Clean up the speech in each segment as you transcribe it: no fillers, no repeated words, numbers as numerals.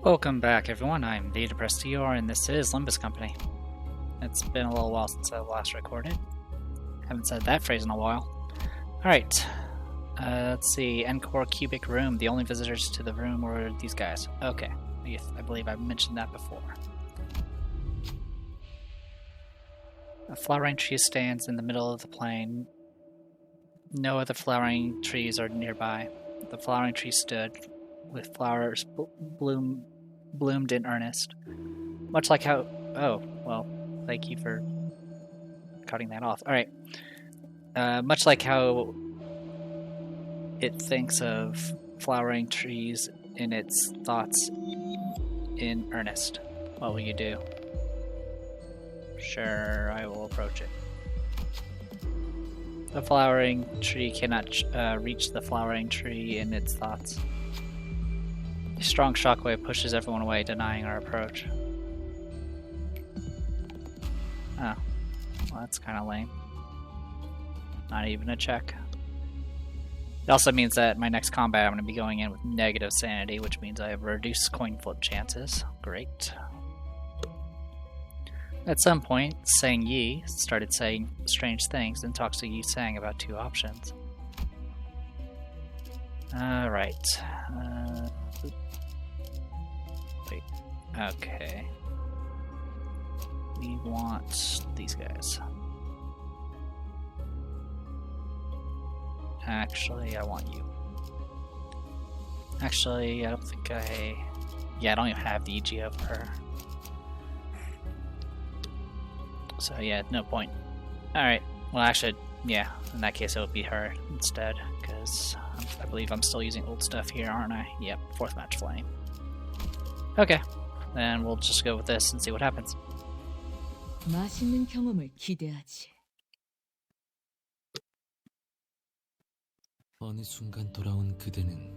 Welcome back, everyone. I'm the Depressed Eeyore, and this is Limbus Company. It's been a little while since I last recorded. Haven't said that phrase in a while. Alright, let's see. Encore Cubic Room. The only visitors to the room were these guys. Okay, I believe I mentioned that before. A flowering tree stands in the middle of the plain. No other flowering trees are nearby. The flowering tree stood, with flowers bloomed in earnest. Much like how... Oh, well, thank you for cutting that off. Alright. Much like how it thinks of flowering trees in its thoughts in earnest. What will you do? Sure, I will approach it. The flowering tree cannot reach the flowering tree in its thoughts. A strong shockwave pushes everyone away, denying our approach. Oh. Well, that's kind of lame. Not even a check. It also means that my next combat I'm going to be going in with negative sanity, which means I have reduced coin flip chances. Great. At some point, Sang Yi started saying strange things and talks to Yi Sang about two options. Alright. Wait. Okay. We want these guys. Actually, I want you. Actually, I don't think Yeah, I don't even have the EG of her. So yeah, no point. Alright, well actually, yeah, in that case it would be her instead, because I believe I'm still using old stuff here, aren't I? Yep, 4th match flame. Okay, then we'll just go with this and see what happens. 맛있는 경험을 기대하지. 어느 순간 돌아온 그대는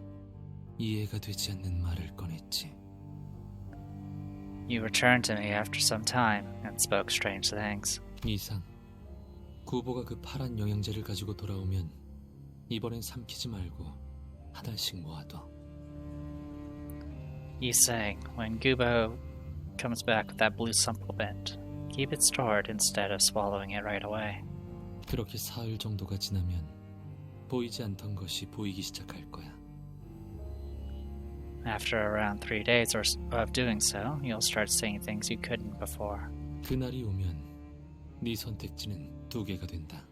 이해가 되지 않는 말을 꺼냈지. You returned to me after some time and spoke strange things. 이상, 구보가 그 파란 영양제를 가지고 돌아오면 이번엔 삼키지 말고 하나씩 모아둬. You sang, when Gubo comes back with that blue supplement, keep it stored instead of swallowing it right away. 그렇게 사흘 정도가 지나면 보이지 않던 것이 보이기 시작할 거야. After around 3 days of doing so, you'll start seeing things you couldn't before. 그날이 오면 네 선택지는 2개가 된다.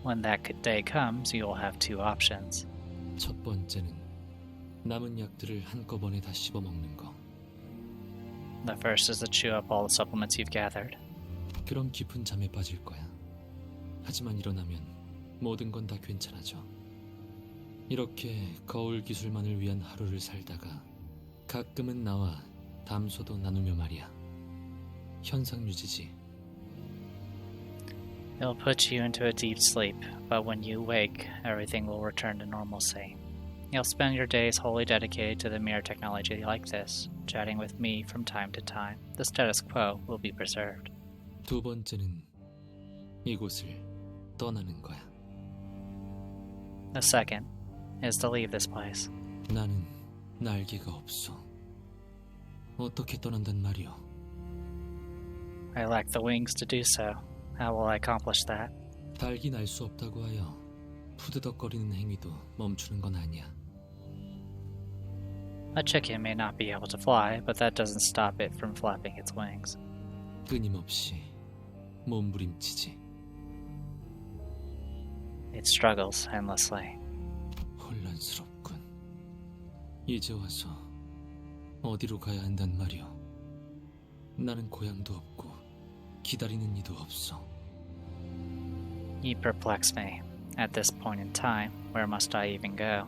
When that day comes, you'll have 2 options. 첫 번째는 남은 약들을 한꺼번에 다 씹어먹는 거. The first is to chew up all the supplements you've gathered. 그럼 깊은 잠에 빠질 거야. 하지만 일어나면 모든 건 다 괜찮아져. 이렇게 거울 기술만을 위한 하루를 살다가 가끔은 나와 담소도 나누며 말이야. 현상 유지지. It'll put you into a deep sleep, but when you wake, everything will return to normalcy. You'll spend your days wholly dedicated to the mere technology like this, chatting with me from time to time. The status quo will be preserved. 두 번째는 이곳을 떠나는 거야. The second is to leave this place. 나는 날개가 없어. 어떻게 떠난단 말이오? I lack the wings to do so. How will I accomplish that? 닭이 날 수 없다고 하여 푸드덕거리는 행위도 멈추는 건 아니야. A chicken may not be able to fly, but that doesn't stop it from flapping its wings. 끊임없이 몸부림치지. It struggles endlessly. 혼란스럽군. 이제 와서 어디로 가야 한단 말이오? 나는 고향도 없고 기다리는 이도 없어. You perplex me. At this point in time, where must I even go?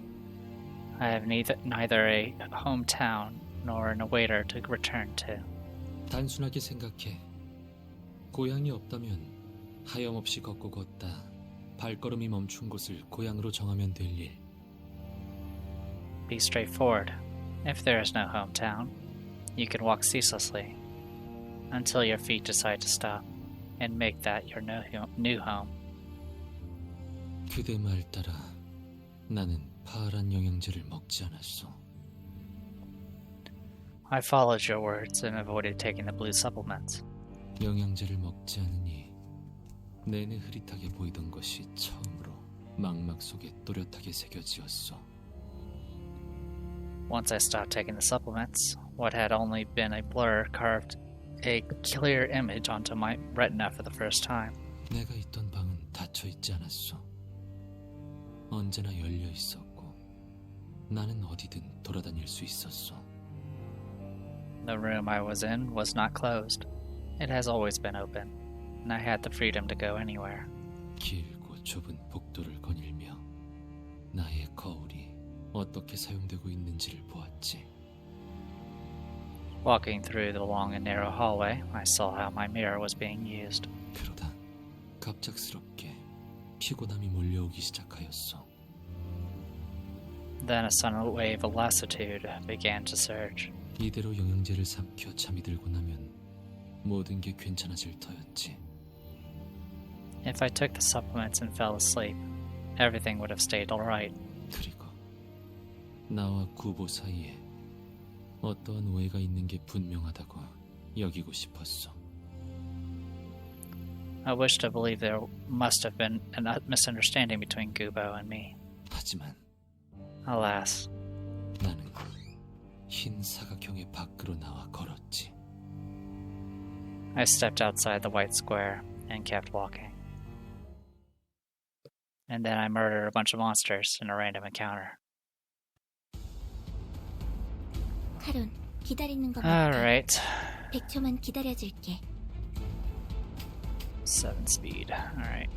I have neither a hometown nor an awaiter to return to. 단순하게 생각해. 고향이 없다면 하염없이 걷고 걷다 발걸음이 멈춘 곳을 고향으로 정하면 될 일. Be straightforward. If there is no hometown, you can walk ceaselessly until your feet decide to stop and make that your new home. 그대 말 따라 나는 파란 영양제를 먹지 않았어. I followed your words and avoided taking the blue supplements. 영양제를 먹지 않으니 내내 흐릿하게 보이던 것이 처음으로 망막 속에 또렷하게 새겨지었어. Once I stopped taking the supplements, what had only been a blur carved a clear image onto my retina for the first time. 내가 있던 방은 닫혀 있지 않았어. 언제나 열려 있었고 나는 어디든 돌아다닐 수 있었어. The room I was in was not closed. It has always been open, and I had the freedom to go anywhere. 길고 좁은 복도를 거닐며 나의 거울이 어떻게 사용되고 있는지를 보았지. Walking through the long and narrow hallway, I saw how my mirror was being used. 그러다 갑작스럽게 피곤함이 몰려오기 시작하였어. Then a sudden wave of lassitude began to surge. 이대로 영양제를 삼켜 잠이 들고 나면 모든 게 괜찮아질 터였지. If I took the supplements and fell asleep, everything would have stayed alright. 그리고 나와 구보 사이에 어떠한 오해가 있는 게 분명하다고 여기고 싶었어. I wish to believe there must have been a misunderstanding between Gubo and me. 하지만 Alas, 나는 흰 사각형의 밖으로 나와 걸었지. I stepped outside the white square and kept walking. And then I murdered a bunch of monsters in a random encounter. 카론, 기다리는 거 Alright. 100초만 기다려줄게. 7 speed. Alright.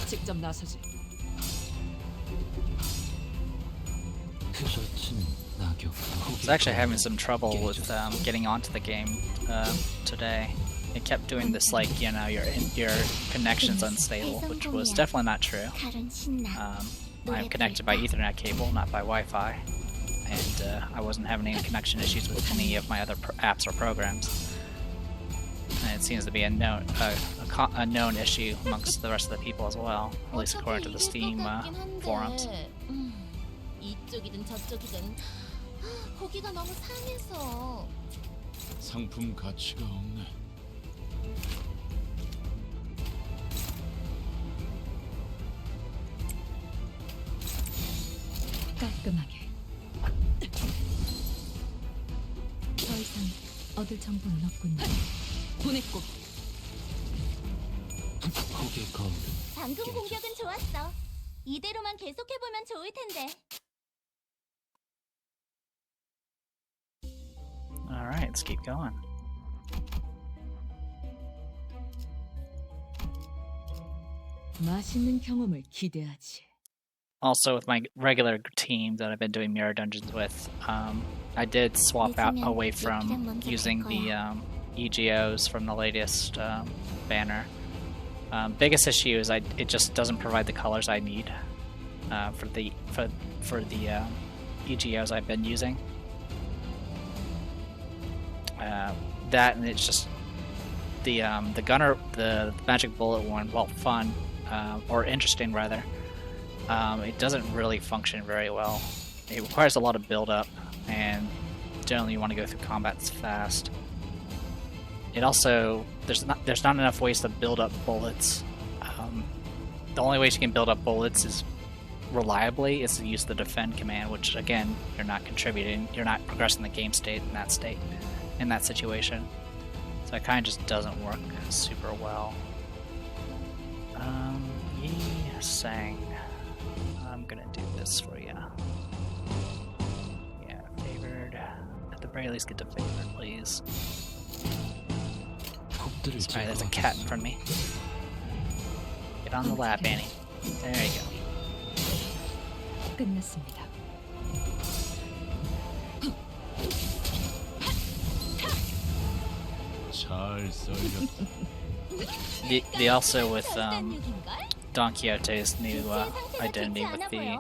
직접 나서지. I was actually having some trouble with getting onto the game today. It kept doing this, like, you know, your connection's unstable, which was definitely not true. 카론 신나. I'm connected by Ethernet cable, not by Wi-Fi, and I wasn't having any connection issues with any of my other apps or programs. And it seems to be a known issue amongst the rest of the people as well, at least according to the Steam forums. 이쪽이든 저쪽이든 고기가 너무 상해서. 상품 가치가 없네. 깔끔하게. 더 이상 얻을 정보는 없군요. 보냈고. 거기에 거울은 방금 공격은 좋았어. 이대로만 계속해보면 좋을 텐데. Alright, let's keep going. 맛있는 경험을 기대하지. Also, with my regular team that I've been doing mirror dungeons with, I did swap out away from using the EGOs from the latest banner. Biggest issue is it just doesn't provide the colors I need for the EGOs I've been using. That, and it's just the gunner, the magic bullet one, while fun or interesting rather, it doesn't really function very well. It requires a lot of build up, and generally you want to go through combats fast. It also there's not enough ways to build up bullets. The only ways you can build up bullets is reliably is to use the defend command, which again you're not contributing, you're not progressing the game state in that situation. So it kind of just doesn't work super well. Yi Sang. I'm gonna do this for you. Yeah, favored. At the very least, get to favored, please. Sorry, there's a cat in front of me. Get on the lap, Annie. There you go. 끝났습니다. 잘 썰렸다. The also with Don Quixote's new identity with the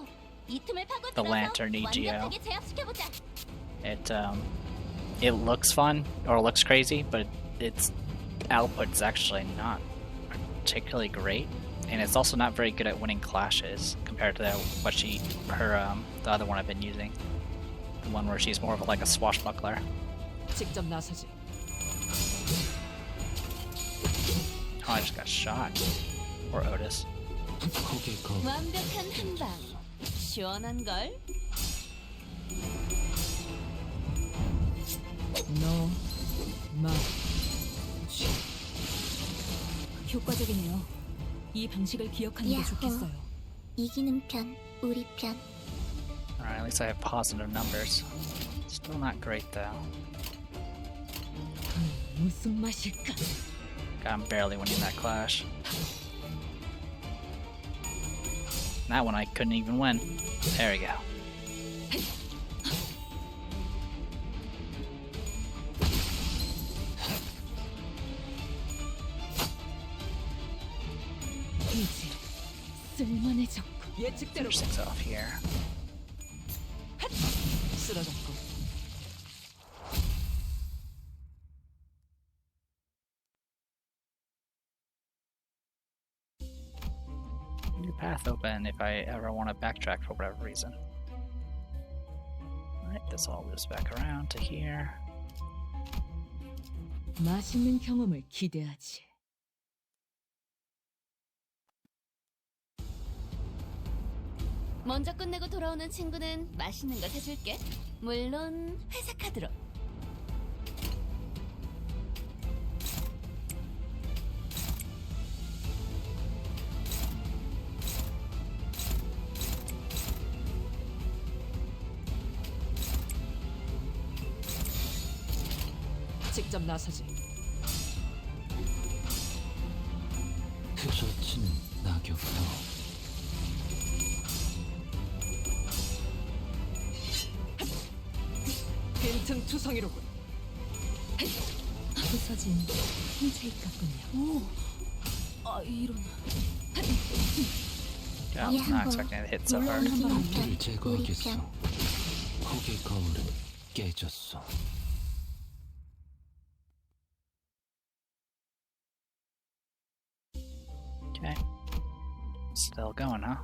이 틈을 the 파고들어서 lantern EGO. 완벽하게 제압시켜보자. It looks fun or looks crazy, but its output's actually not particularly great, and it's also not very good at winning clashes compared to the other one I've been using, the one where she's more of like a swashbuckler. 직접 나서지. Oh, I just got shot. Or Otis. 거기에 거울. 완벽한 한방. 시원한 걸. 너, 마, 쥐. 효과적이네요. 이 방식을 기억하는 게 야호. 좋겠어요. 이기는 편, 우리 편. Alright, at least I have positive numbers. Still not great though. 무슨 맛일까? I'm barely winning that clash. That one I couldn't even win. There we go. 이제 쓸만해졌고 예측대로 Finish things off here. 쓰러졌고. New path open if I ever want to backtrack for whatever reason. Alright, this all moves back around to here. 맛있는 경험을 기대하지. 먼저 끝내고 돌아오는 친구는 맛있는 거 사줄게. 물론 회사 카드로. 직접 나서지. 휘젓치는 낙엽도 빈틈 투성이로군. 부서진 흰색 같군요. 오, 아 이런. Yeah, I was not expecting it to hit so hard. 폭들을 제거하겠어. 거기에 거울은 깨졌어. Okay. Still going, huh?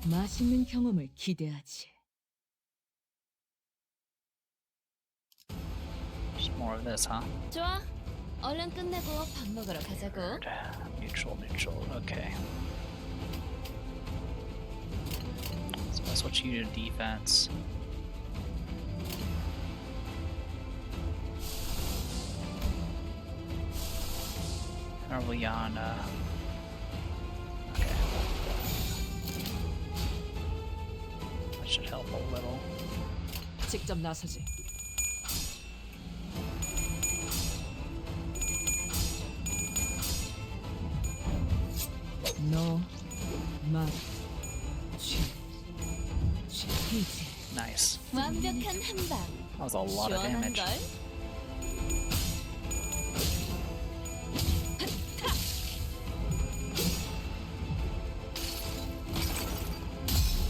맛있는 경험을 기대하지. Just more of this, huh? 좋아. 얼른 끝내고 밥 먹으러 가자고. Neutral, neutral. Okay. So I'll switch you to defense. Are we on, okay. That should help a little. 직접 나서지. 너, 맛, 쥐, 이제 Nice. 완벽한 한방. That was a lot of 시원한 damage. 걸.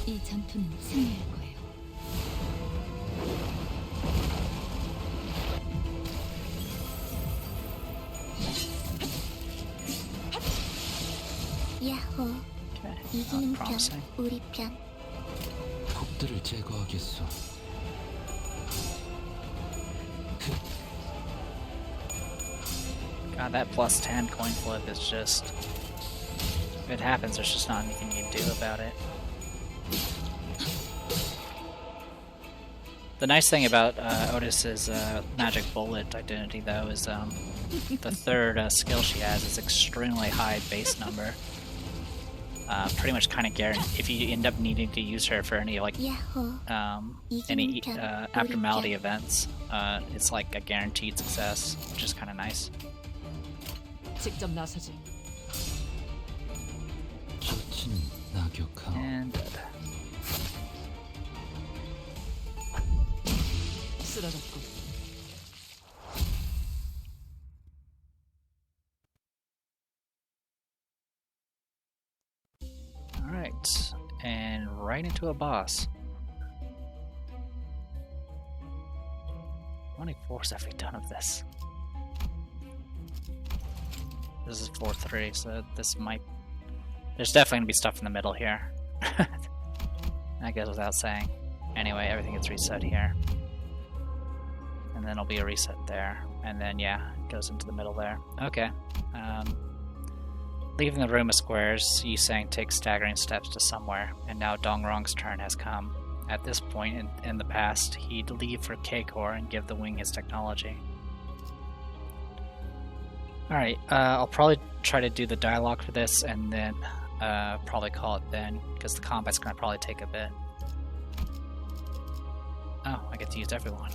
이 전투는 승리할 거예요. 야호. Okay. 이기는 Not 편, promising. 우리 편. 폭들을 제거하겠어. God, that plus 10 coin flip is just... If it happens, there's just not anything you can do about it. The nice thing about Otis's magic bullet identity, though, is the third skill she has is extremely high base number. Pretty much kind of guaranteed. If you end up needing to use her for any like 야호. any abnormality events, it's like a guaranteed success, which is kind of nice. 직접 나서지. 젖히는 낙엽하오. And dead. 쓰러졌고. Alright, and right into a boss. How many floors have we done of this? This is 4-3, so this might... There's definitely gonna be stuff in the middle here. That goes without saying. Anyway, everything gets reset here. And then it'll be a reset there. And then, yeah, it goes into the middle there. Okay. Leaving the room of squares, Yusang takes staggering steps to somewhere, and now Dongrong's turn has come. At this point in the past, he'd leave for K-Core and give the wing his technology. Alright, I'll probably try to do the dialogue for this, and then probably call it then, because the combat's going to probably take a bit. Oh, I get to use everyone.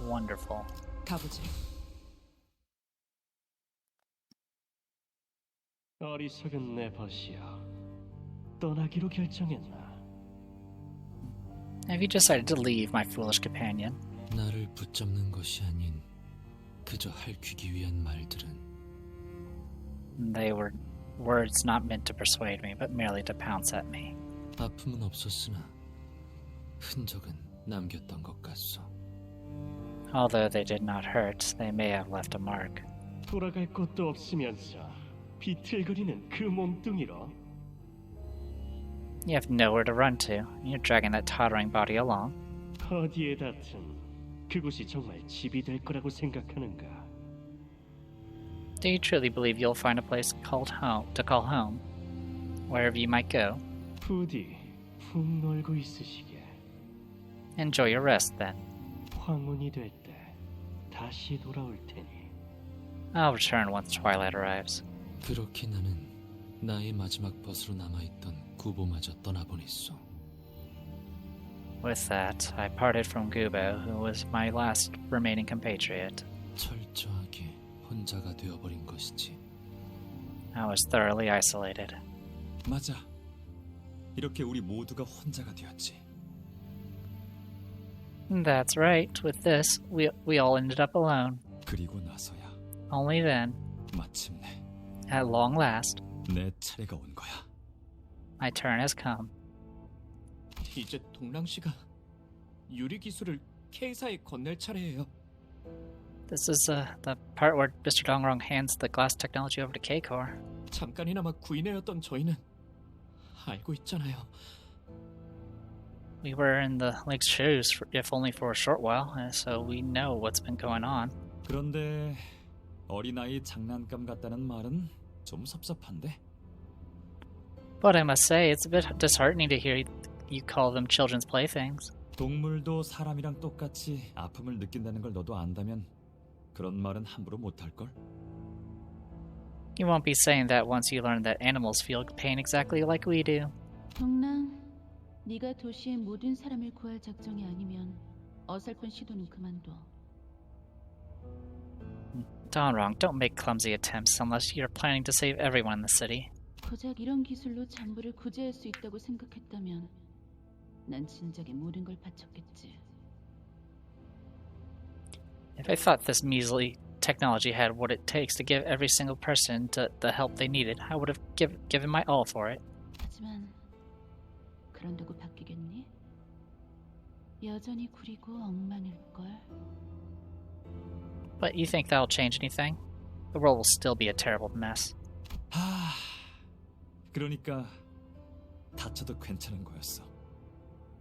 Wonderful. 가보지. 어리석은 내 벗이여, 떠나기로 결정했나? Have you decided to leave, my foolish companion? 나를 붙잡는 것이 아닌 그저 핥히기 위한 말들은 They were words not meant to persuade me, but merely to pounce at me. 아픔은 없었으나 흔적은 남겼던 것 같소. Although they did not hurt, they may have left a mark. 돌아갈 곳도 없으면서 비틀거리는 그 몸뚱이로 You have nowhere to run to. You're dragging that tottering body along. 어디에 닿든 그곳이 정말 집이 될 거라고 생각하는가? Do you truly believe you'll find a place called home to call home, wherever you might go? 부디 푹 놀고 있으시게. Enjoy your rest, then. 황혼이 될 때 다시 돌아올 테니. I'll return once twilight arrives. 그렇게 나는 나의 마지막 벗으로 남아있던 구보마저 떠나보냈소. With that, I parted from Gubo, who was my last remaining compatriot. 철저하게 혼자가 되어버린 것이지. I was thoroughly isolated. 맞아. 이렇게 우리 모두가 혼자가 되었지. That's right. With this, we all ended up alone. 그리고 나서야 Only then, 마침내 at long last, 내 차례가 온 거야. my turn has come. 이제 동랑 씨가 유리 기술을 K사에 건넬 차례예요. This is the part where Mr. Dongrong hands the glass technology over to K-Core. 잠깐이나마 구인회였던 저희는 알고 있잖아요. We were in the Link's shoes, if only for a short while, so we know what's been going on. 그런데 어린아이 장난감 같다는 말은 좀 섭섭한데. But I must say, it's a bit disheartening to hear you call them children's playthings. 동물도 사람이랑 똑같이 아픔을 느낀다는 걸 너도 안다면 그런 말은 함부로 못할걸? You won't be saying that once you learn that animals feel pain exactly like we do. 동랑, 네가 도시의 모든 사람을 구할 작정이 아니면 어설픈 시도는 그만둬. Dongrong, don't make clumsy attempts unless you're planning to save everyone in the city. 고작 이런 기술로 장부를 구제할 수 있다고 생각했다면 난 진작에 모든 걸 바쳤겠지. If I thought this measly technology had what it takes to give every single person the help they needed, I would have given my all for it. 하지만 그런다고 바뀌겠니? 여전히 구리고 엉망일걸. But you think that'll change anything? The world will still be a terrible mess. 그러니까 다쳐도 괜찮은 거였어.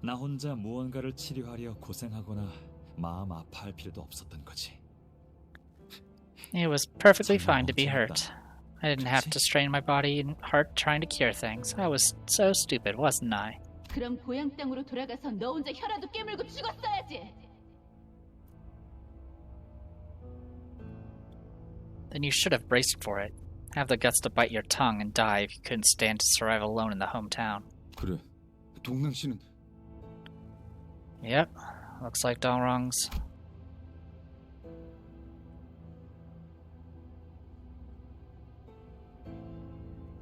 나 혼자 무언가를 치료하려 고생하거나 마음 아파할 필요도 없었던 거지. It was perfectly fine to be hurt. I didn't have to strain my body and heart trying to cure things. I was so stupid, wasn't I? 그럼 고향 땅으로 돌아가서 너 혼자 혀라도 깨물고 죽었어야지. Then you should have braced for it. Have the guts to bite your tongue and die if you couldn't stand to survive alone in the hometown. 그래, 동랑 씨는 Yep, looks like Dongrong's.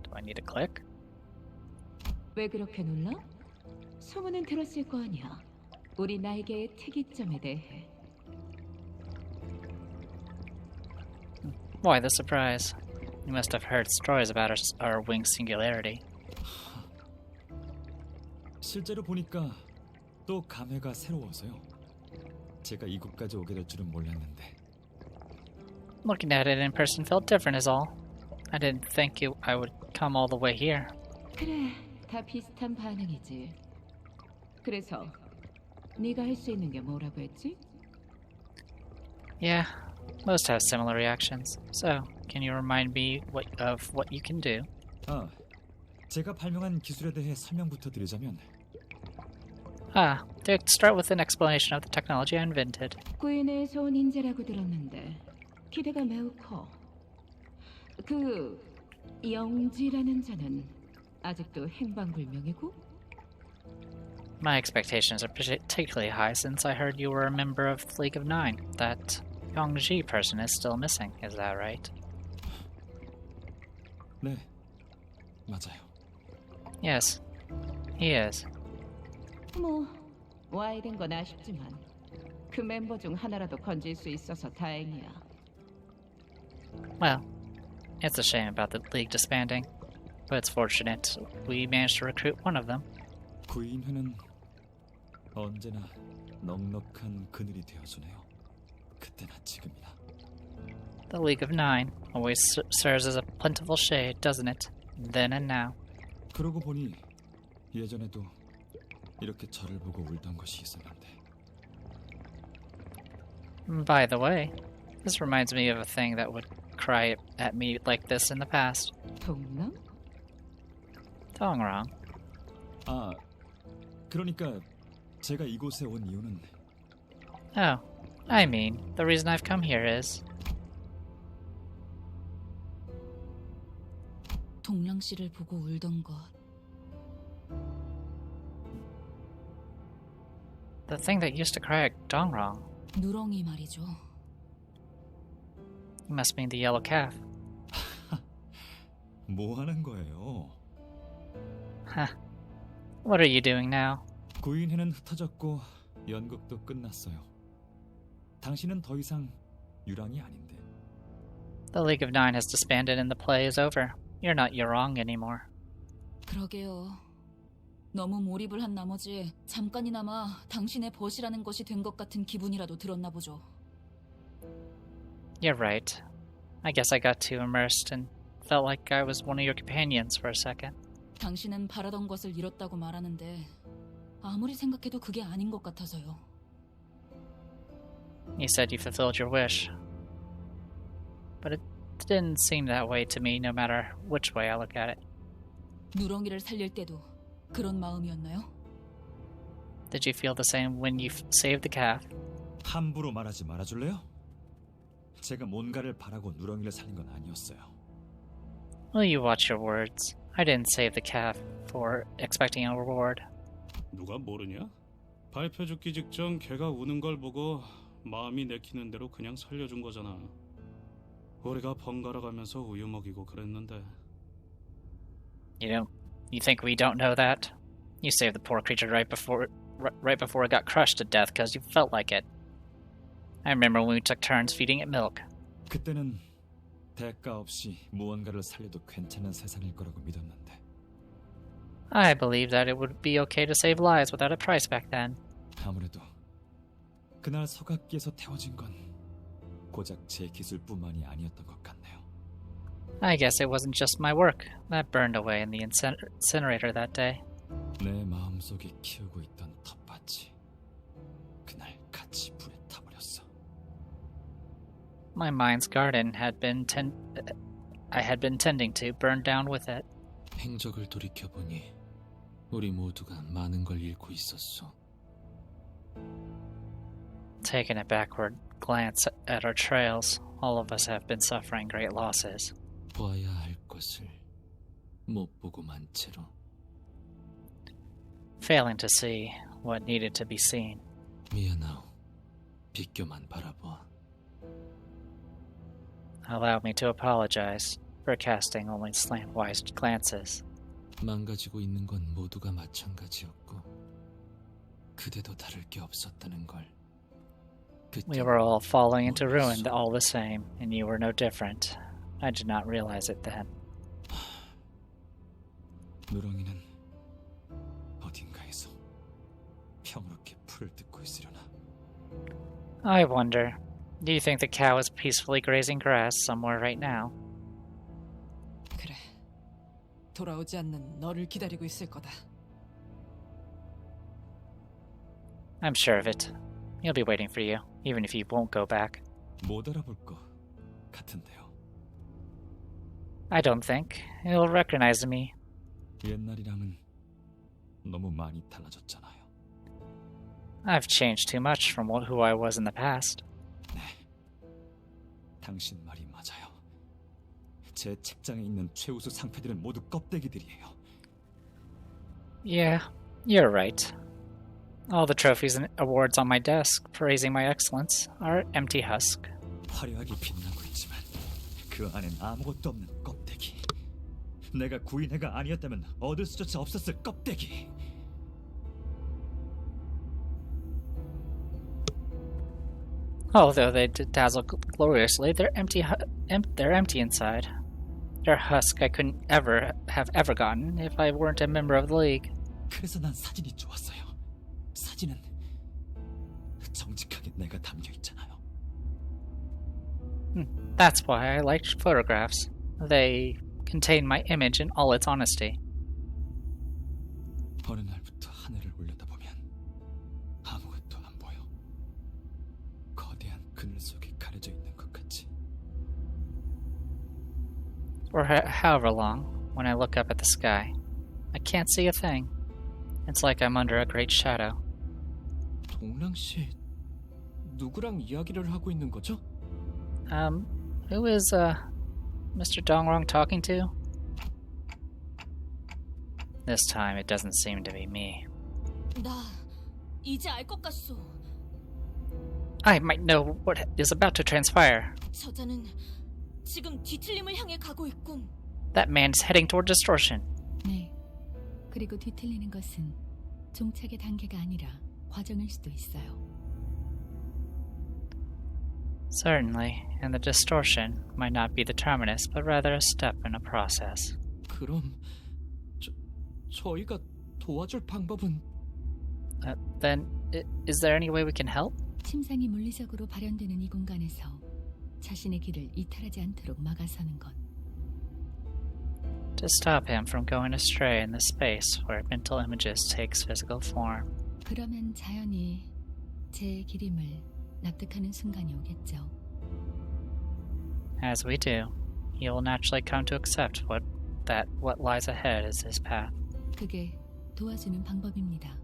Do I need to click? 왜 그렇게 놀라? 소문은 들었을 거 아니야. 우리 나에게의 특이점에 대해. Why the surprise? You must have heard stories about our wing's singularity. 실제로 보니까 또 감회가 새로워서요. 제가 이곳까지 오게 될 줄은 몰랐는데. Looking at it in person felt different is all. I didn't think I would come all the way here. 그래, 다 비슷한 반응이지. 그래서 네가 할 수 있는 게 뭐라고 했지? Yeah, most have similar reactions. So, can you remind me of what you can do? 아, 제가 발명한 기술에 대해 설명부터 드리자면 To start with an explanation of the technology I invented. 구인에서 온 인재라고 들었는데 기대가 매우 커. 그 영지라는 자는 아직도 행방불명이고? My expectations are particularly high since I heard you were a member of the League of Nine. That Yongji person is still missing, is that right? 네, 맞아요. Yes, he is. 뭐 와이된 건 아쉽지만 그 멤버 중 하나라도 건질 수 있어서 다행이야. Well, it's a shame about the League disbanding, but it's fortunate we managed to recruit one of them. 구인회는 언제나 넉넉한 그늘이 되어주네요. 그때나 지금이나. The League of Nine always serves as a plentiful shade, doesn't it? Then and now. 그러고 보니 예전에도 이렇게 저를 보고 울던 것이 있었는데. By the way, this reminds me of a thing that would cry at me like this in the past. 동랑? Dongrong. 아, 그러니까 제가 이곳에 온 이유는 Oh, I mean, the reason I've come here is... 동랑 씨를 보고 울던 것. The thing that used to cry at Dongrong. 누렁이 말이죠. You must mean the yellow calf. 뭐 하는 거예요? Huh. What are you doing now? 구인회는 흩어졌고 연극도 끝났어요. 당신은 더 이상 유랑이 아닌데. The League of Nine has disbanded and the play is over. You're not Yurong anymore. 그러게요. 너무 몰입을 한 나머지 잠깐이나마 당신의 벗이라는 것이 된 것 같은 기분이라도 들었나 보죠. You're right. I guess I got too immersed and felt like I was one of your companions for a second. 당신은 바라던 것을 이뤘다고 말하는데 아무리 생각해도 그게 아닌 것 같아서요. You said you fulfilled your wish. But it didn't seem that way to me no matter which way I look at it. 누렁이를 살릴 때도 그런 마음이었나요? Did you feel the same when you saved the calf? 함부로 말하지 말아줄래요? 제가 뭔가를 바라고 누렁이를 살린 건 아니었어요. Will you watch your words? I didn't save the calf for expecting a reward. 누가 모르냐? 발표 죽기 직전 걔가 우는 걸 보고 마음이 내키는 대로 그냥 살려준 거잖아. 우리가 번갈아 가면서 우유 먹이고 그랬는데. You think we don't know that? You saved the poor creature right before it got crushed to death because you felt like it. I remember when we took turns feeding it milk. 그때는 대가 없이 무언가를 살려도 괜찮은 세상일 거라고 믿었는데. I believed that it would be okay to save lives without a price back then. 아무래도 그날 서각기에서 태워진 건 고작 제 기술뿐만이 아니었던 것 같네요. I guess it wasn't just my work that burned away in the incinerator that day. 내 마음속에 키우고 있던 텃밭이 그날 같이 불에 타버렸어. My mind's garden I had been tending to burn down with it. 행적을 돌이켜보니 우리 모두가 많은 걸 잃고 있었어. Taking a backward glance at our trails, all of us have been suffering great losses. 보아야 할 것을 못 보고만 채로. Failing to see what needed to be seen. 미안하오. 비껴만 바라보아. Allow me to apologize for casting only slant-wise glances. 망가지고 있는 건 모두가 마찬가지였고 그대도 다를 게 없었다는 걸. We were all falling into ruin all the same, and you were no different. I did not realize it then. 누렁이는 어딘가에서 평화롭게 풀을 뜯고 있으려나? I wonder, do you think the cow is peacefully grazing grass somewhere right now? 그래. 돌아오지 않는 너를 기다리고 있을 거다. I'm sure of it. He'll be waiting for you, even if you won't go back. 못 알아볼 것 같은데요. I don't think. He'll recognize me. 옛날이랑은 너무 많이 달라졌잖아요. I've changed too much from who I was in the past. 네, 당신 말이 맞아요. 제 책장에 있는 최우수 상패들은 모두 껍데기들이에요. Yeah, you're right. All the trophies and awards on my desk praising my excellence are empty husk. 화려하게 빛나고 있지만 그 안엔 아무것도 없는 껍데기. 내가 구인회가 아니었다면 얻을 수조차 없었을 껍데기. Although they dazzle gloriously, they're empty. They're empty inside. They're a husk I couldn't have gotten if I weren't a member of the league. 그래서 난 사진이 좋았어요. 사진은 정직하게 내가 담겨 있잖아요. That's why I liked photographs. They contain my image in all its honesty. 어느 날부터 하늘을 올려다보면 아무것도 안 보여. 거대한 그늘 속에 가려져 있는 것 같이. For however long, when I look up at the sky, I can't see a thing. It's like I'm under a great shadow. 동랑씨, 누구랑 이야기를 하고 있는 거죠? Who is, Mr. Dongrong talking to? This time it doesn't seem to be me. 나 이제 알 것 같소. I might know what is about to transpire. 저자는 지금 뒤틀림을 향해 가고 있군. That man is heading toward distortion. 네. 그리고 뒤틀리는 것은 종착의 단계가 아니라 과정일 수도 있어요. Certainly, and the distortion might not be the terminus, but rather a step in a process. 그럼 저희가 도와줄 방법은? Then, is there any way we can help? 침상이 물리적으로 발현되는 이 공간에서 자신의 길을 이탈하지 않도록 막아서는 것. To stop him from going astray in the space where mental images takes physical form. 그러면 자연히 제 길임을 납득하는 순간이 오겠죠. As we do, he will naturally come to accept what lies ahead is his path. 그게 도와주는 방법입니다.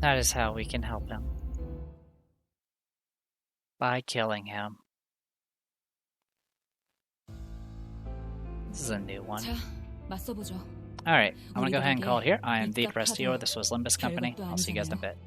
That is how we can help him. By killing him. This is a new one. 자, 맞서보죠. Alright, I'm gonna go ahead and call it here. I am the Prestio. This was Limbus Company. I'll see you guys in a bit.